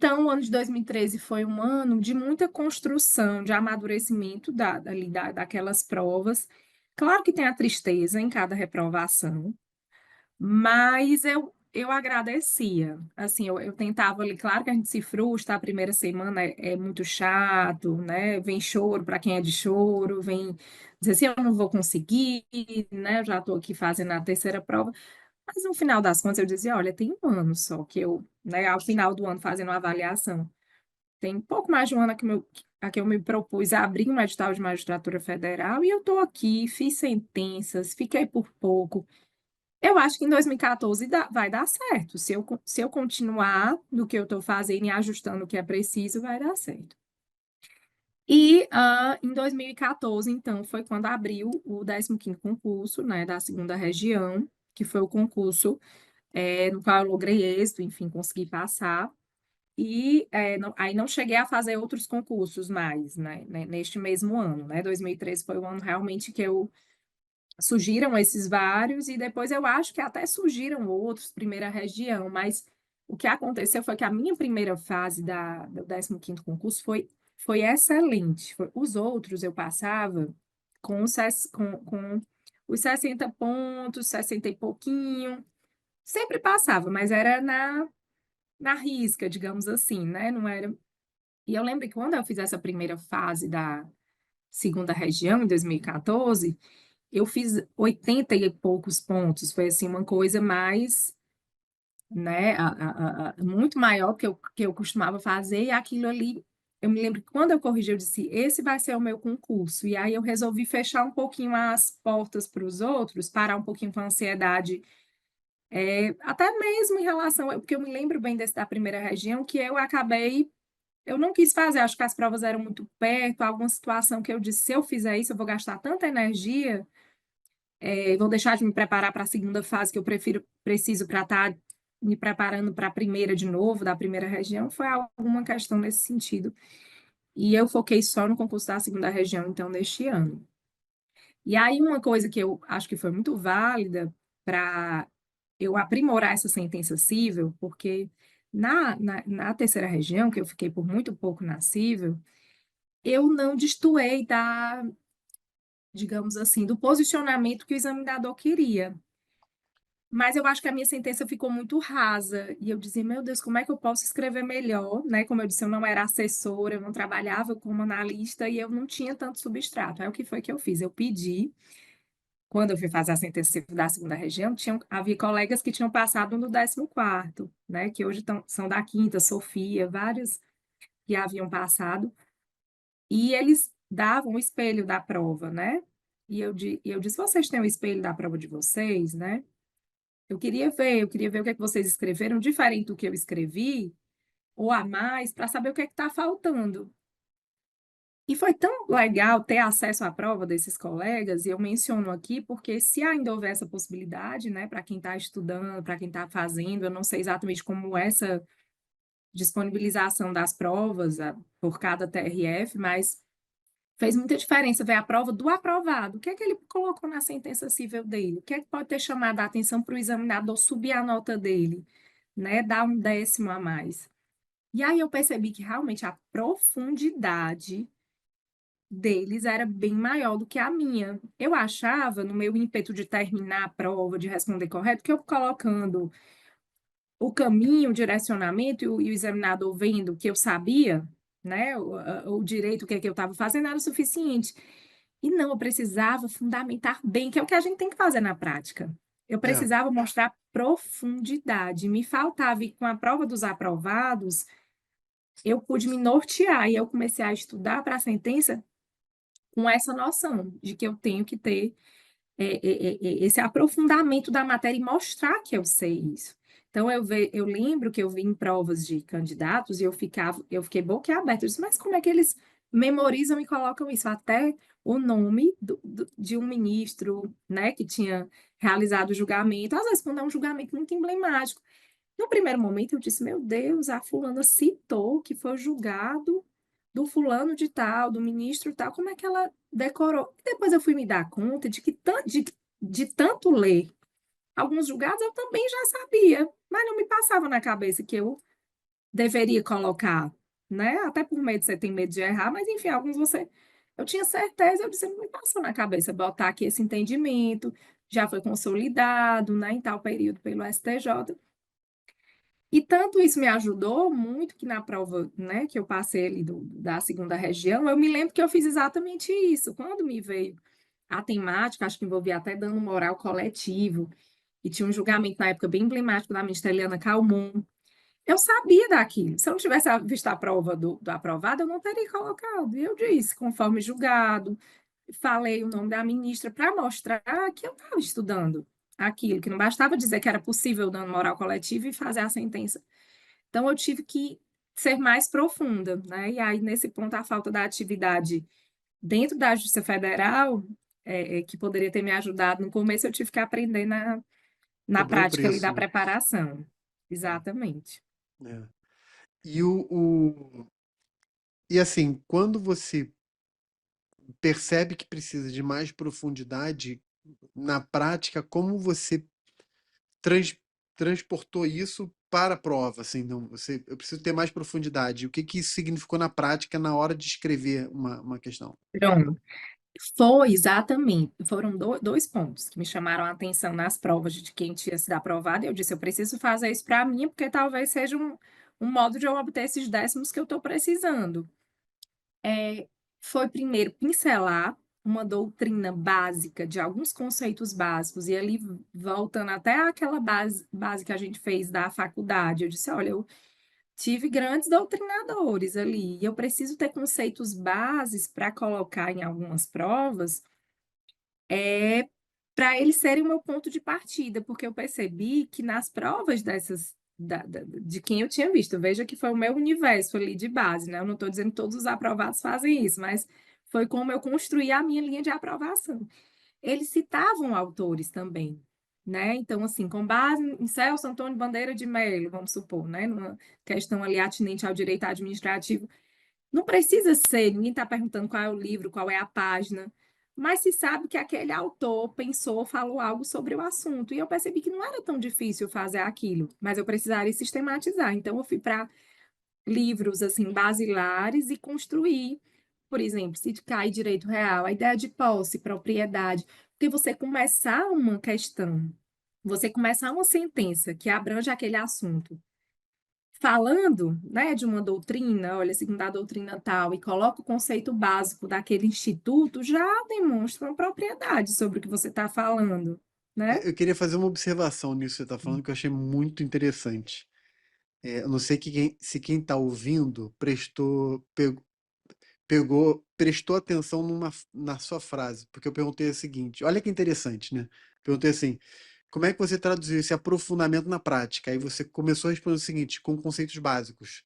Então, o ano de 2013 foi um ano de muita construção, de amadurecimento daquelas provas. Claro que tem a tristeza em cada reprovação, mas eu agradecia. Assim, eu tentava ali, claro que a gente se frustra, a primeira semana é muito chato, né? Vem choro para quem é de choro, vem dizer assim, eu não vou conseguir, né? Eu já estou aqui fazendo a terceira prova. Mas no final das contas eu dizia, olha, tem um ano só que eu, né, ao final do ano fazendo uma avaliação, tem pouco mais de um ano a que eu me propus a abrir um edital de magistratura federal e eu estou aqui, fiz sentenças, fiquei por pouco. Eu acho que em 2014 vai dar certo. Se eu continuar no que eu estou fazendo e ajustando o que é preciso, vai dar certo. E em 2014, então, foi quando abriu o 15º concurso, né, da segunda região, que foi o concurso no qual eu logrei êxito, enfim, consegui passar. E aí não cheguei a fazer outros concursos mais, né, neste mesmo ano, né? 2013 foi o ano realmente que surgiram esses vários, e depois eu acho que até surgiram outros, primeira região, mas o que aconteceu foi que a minha primeira fase do 15º concurso foi excelente. Os outros eu passava com os 60 pontos, 60 e pouquinho, sempre passava, mas era na risca, digamos assim, né? Não era. E eu lembro que quando eu fiz essa primeira fase da segunda região, em 2014, eu fiz 80 e poucos pontos. Foi assim uma coisa mais, né, muito maior que eu costumava fazer, e aquilo ali. Eu me lembro que quando eu corrigi, eu disse: esse vai ser o meu concurso. E aí eu resolvi fechar um pouquinho as portas para os outros, parar um pouquinho com a ansiedade, até mesmo em relação, porque eu me lembro bem desse da primeira região, que eu não quis fazer, acho que as provas eram muito perto, alguma situação que eu disse, se eu fizer isso, eu vou gastar tanta energia, vou deixar de me preparar para a segunda fase, que eu preciso para estar me preparando para a primeira de novo, da primeira região, foi alguma questão nesse sentido. E eu foquei só no concurso da segunda região, então, neste ano. E aí, uma coisa que eu acho que foi muito válida para eu aprimorar essa sentença cível, porque na terceira região, que eu fiquei por muito pouco na cível, eu não destoei digamos assim, do posicionamento que o examinador queria. Mas eu acho que a minha sentença ficou muito rasa. E eu dizia, meu Deus, como é que eu posso escrever melhor? Né? Como eu disse, eu não era assessora, eu não trabalhava como analista e eu não tinha tanto substrato. Aí o que foi que eu fiz? Eu pedi, quando eu fui fazer a sentença da segunda região, havia colegas que tinham passado no 14º, né? Que hoje são da quinta, Sofia, vários que haviam passado. E eles davam o espelho da prova, né? E eu disse, vocês têm o espelho da prova de vocês, né? Eu queria ver o que é que vocês escreveram, diferente do que eu escrevi, ou a mais, para saber o que é que está faltando. E foi tão legal ter acesso à prova desses colegas, e eu menciono aqui porque se ainda houver essa possibilidade, né, para quem está estudando, para quem está fazendo, eu não sei exatamente como essa disponibilização das provas por cada TRF, mas fez muita diferença ver a prova do aprovado. O que é que ele colocou na sentença cível dele? O que é que pode ter chamado a atenção para o examinador subir a nota dele, né? Dar um décimo a mais. E aí eu percebi que realmente a profundidade deles era bem maior do que a minha. Eu achava, no meu ímpeto de terminar a prova, de responder correto, que eu colocando o caminho, o direcionamento e o examinador vendo que eu sabia, né, o direito, o que é que eu estava fazendo, era o suficiente. E não, eu precisava fundamentar bem, que é o que a gente tem que fazer na prática. Eu É, precisava mostrar profundidade. Me faltava, e com a prova dos aprovados, eu pude me nortear, e eu comecei a estudar para a sentença com essa noção de que eu tenho que ter esse aprofundamento da matéria e mostrar que eu sei isso. Então, eu lembro que eu vi em provas de candidatos e eu fiquei boquiaberta. Eu disse, mas como é que eles memorizam e colocam isso? Até o nome de um ministro, né, que tinha realizado o julgamento, às vezes quando é um julgamento muito emblemático. No primeiro momento, eu disse, meu Deus, a fulana citou que foi julgado do fulano de tal, do ministro tal, como é que ela decorou? E depois eu fui me dar conta de que de tanto ler alguns julgados eu também já sabia, mas não me passava na cabeça que eu deveria colocar, né? Até por medo, você tem medo de errar, mas enfim, alguns você. Eu tinha certeza, eu disse, me passou na cabeça botar aqui esse entendimento, já foi consolidado, né, em tal período pelo STJ. E tanto isso me ajudou muito que na prova, né, que eu passei ali da segunda região, eu me lembro que eu fiz exatamente isso. Quando me veio a temática, acho que envolvia até dano moral coletivo, e tinha um julgamento na época bem emblemático da ministra Eliana Calmon. Eu sabia daquilo. Se eu não tivesse visto a prova do aprovado, eu não teria colocado. E eu disse, conforme julgado, falei o nome da ministra para mostrar que eu estava estudando aquilo, que não bastava dizer que era possível dano moral coletivo e fazer a sentença. Então, eu tive que ser mais profunda, né? E aí, nesse ponto, a falta da atividade dentro da Justiça Federal, que poderia ter me ajudado no começo, eu tive que aprender na Cobrou o prática ali preço, da né? preparação. Exatamente. É. E e assim, quando você percebe que precisa de mais profundidade na prática, como você trans, transportou isso para a prova? Assim, não, eu preciso ter mais profundidade. O que que isso significou na prática na hora de escrever uma questão? Pronto. Foi exatamente. Foram dois pontos que me chamaram a atenção nas provas de quem tinha sido aprovado. E eu disse: eu preciso fazer isso para mim, porque talvez seja um modo de eu obter esses décimos que eu estou precisando. É, foi primeiro pincelar uma doutrina básica de alguns conceitos básicos, e ali voltando até aquela base que a gente fez da faculdade. Eu disse: olha, eu tive grandes doutrinadores ali, e eu preciso ter conceitos bases para colocar em algumas provas para eles serem o meu ponto de partida, porque eu percebi que nas provas dessas, de quem eu tinha visto, veja que foi o meu universo ali de base, né? Eu não estou dizendo que todos os aprovados fazem isso, mas foi como eu construí a minha linha de aprovação. Eles citavam autores também, né? Então, assim, com base em Celso Antônio Bandeira de Mello, vamos supor, né? Numa questão ali atinente ao direito administrativo, não precisa ser, ninguém está perguntando qual é o livro, qual é a página, mas se sabe que aquele autor pensou, falou algo sobre o assunto. E eu percebi que não era tão difícil fazer aquilo, mas eu precisaria sistematizar. Então, eu fui para livros assim basilares e construir, por exemplo, se cai direito real, a ideia de posse, propriedade, porque você começar uma questão, você começar uma sentença que abrange aquele assunto falando, né, de uma doutrina, olha, segundo a doutrina tal, e coloca o conceito básico daquele instituto, já demonstra uma propriedade sobre o que você está falando, né? Eu queria fazer uma observação nisso que você está falando que eu achei muito interessante. Eu não sei se quem está ouvindo prestou atenção na sua frase, porque eu perguntei o seguinte: olha que interessante, né? Perguntei assim: como é que você traduziu esse aprofundamento na prática? Aí você começou a responder o seguinte: com conceitos básicos.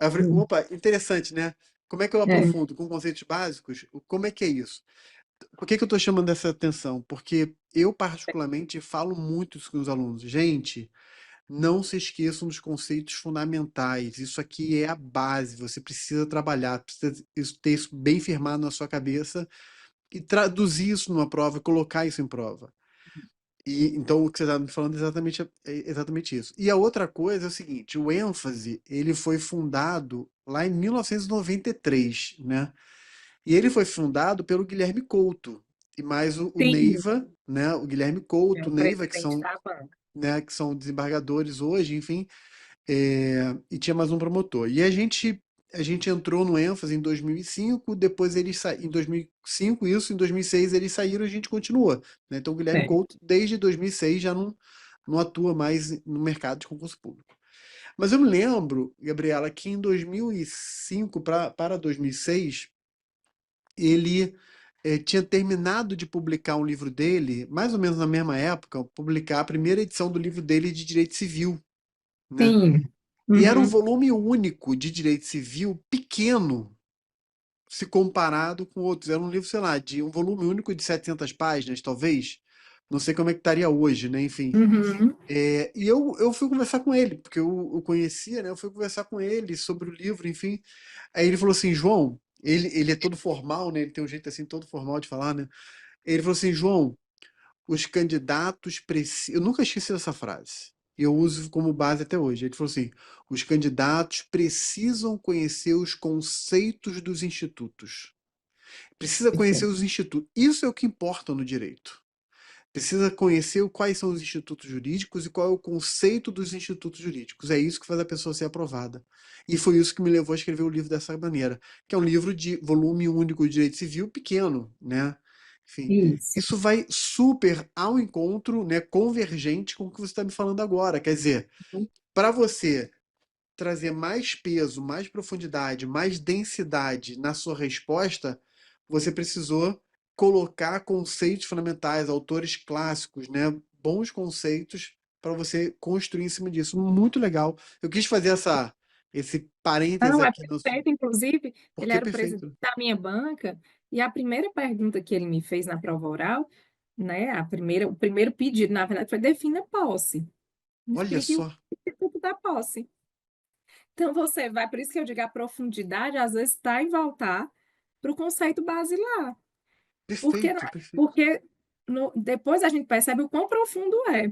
Aí eu falei: Sim. opa, interessante, né? Como é que eu É, aprofundo com conceitos básicos? Como é que é isso? Por que que eu estou chamando essa atenção? Porque eu, particularmente, falo muito isso com os alunos. Gente, não se esqueçam dos conceitos fundamentais. Isso aqui é a base. Você precisa trabalhar, precisa ter isso bem firmado na sua cabeça e traduzir isso numa prova, colocar isso em prova. E então o que você está me falando é exatamente isso. E a outra coisa é o seguinte: o ênfase ele foi fundado lá em 1993, né? E ele foi fundado pelo Guilherme Couto e mais o sim, Neiva, né? O Guilherme é Couto, o o Neiva, presidente da banca. que são desembargadores hoje, enfim, e tinha mais um promotor. E a gente entrou no ênfase em 2005, depois eles em 2005 isso, em 2006 eles saíram e a gente continua, né? Então o Guilherme É. Couto desde 2006 já não atua mais no mercado de concurso público. Mas eu me lembro, Gabriela, que em 2005 para 2006 ele tinha terminado de publicar um livro dele, mais ou menos na mesma época, publicar a primeira edição do livro dele de Direito Civil, né? Sim. E era um Uhum. volume único de Direito Civil, pequeno, se comparado com outros. Era um livro, sei lá, de um volume único de 700 páginas, talvez. Não sei como é que estaria hoje, né? Enfim. Uhum. E eu fui conversar com ele, porque eu conhecia, né? Eu fui conversar com ele sobre o livro, enfim. Aí ele falou assim, João, ele é todo formal, né? Ele tem um jeito assim todo formal de falar, né? Ele falou assim, João, os candidatos precisam. Eu nunca esqueci dessa frase. e eu uso como base até hoje. Ele falou assim: os candidatos precisam conhecer os conceitos dos institutos. Precisa conhecer Perfeito. os institutos. Isso é o que importa no direito. Precisa conhecer quais são os institutos jurídicos e qual é o conceito dos institutos jurídicos. É isso que faz a pessoa ser aprovada. E foi isso que me levou a escrever o livro dessa maneira, que é um livro de volume único de direito civil pequeno, né? Enfim, Isso. isso vai super ao encontro, né, convergente com o que você está me falando agora. Quer dizer, para você trazer mais peso, mais profundidade, mais densidade na sua resposta, você precisou colocar conceitos fundamentais, autores clássicos, né? Bons conceitos para você construir em cima disso. Muito legal. Eu quis fazer esse parêntese Não, é aqui no. perfeito. Inclusive, ele Porque é era o presidente perfeito. da minha banca, e a primeira pergunta que ele me fez na prova oral, né, o primeiro pedido, na verdade, foi defina posse. Me Olha explique o só. instituto da posse. Então, você vai, por isso que eu digo, a profundidade, às vezes, está em voltar para o conceito basilar. Porque, Perfeito, perfeito. porque depois a gente percebe o quão profundo é.